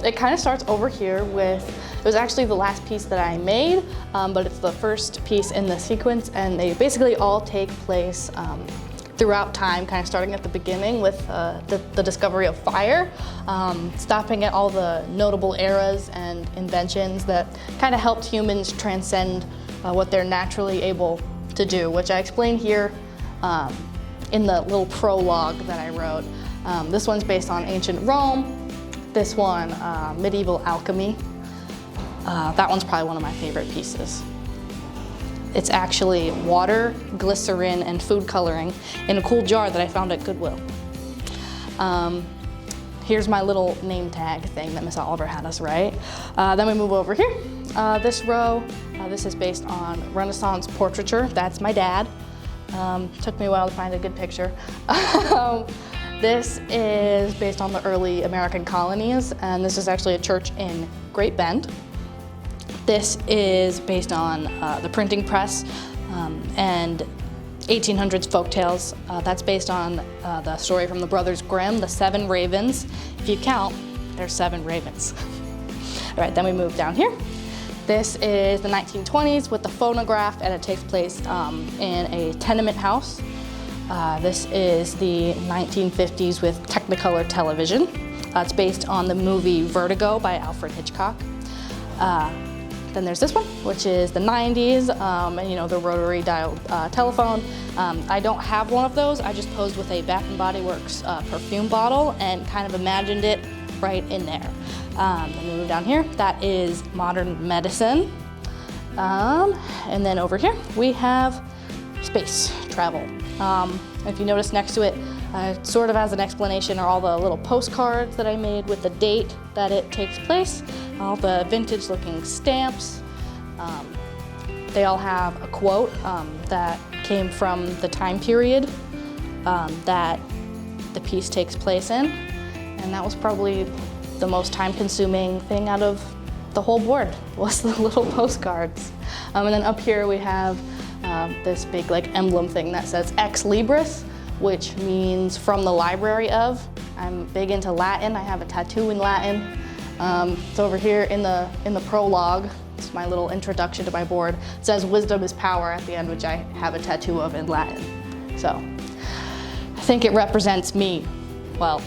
It kind of starts over here with, it was actually the last piece that I made, but it's the first piece in the sequence, and they basically all take place throughout time, kind of starting at the beginning with the discovery of fire, stopping at all the notable eras and inventions that kind of helped humans transcend what they're naturally able to do, which I explain here in the little prologue that I wrote. This one's based on ancient Rome. This one, medieval alchemy. That one's probably one of my favorite pieces. It's actually water, glycerin, and food coloring in a cool jar that I found at Goodwill. Here's my little name tag thing that Miss Aubrey had us write. Then we move over here. This row, this is based on Renaissance portraiture. That's my dad. Took me a while to find a good picture. This is based on the early American colonies, and this is actually a church in Great Bend. This is based on the printing press and 1800s folktales. That's based on the story from the Brothers Grimm, the 7 ravens. If you count, there's 7 ravens. All right, then we move down here. This is the 1920s with the phonograph, and it takes place in a tenement house. This is the 1950s with Technicolor television. It's based on the movie Vertigo by Alfred Hitchcock. Then there's this one, which is the 90s, and you know, the rotary dial telephone. I don't have one of those. I just posed with a Bath & Body Works perfume bottle and kind of imagined it right in there. Then we move down here. That is modern medicine. And then over here, we have space travel. If you notice next to it, sort of as an explanation are all the little postcards that I made with the date that it takes place, all the vintage looking stamps. They all have a quote that came from the time period that the piece takes place in, and that was probably the most time-consuming thing out of the whole board, was the little postcards. And then up here we have this big like emblem thing that says Ex Libris, which means from the library of. I'm big into Latin. I have a tattoo in Latin. It's over here in the prologue. It's my little introduction to my board. It says wisdom is power at the end, which I have a tattoo of in Latin. So I think it represents me well.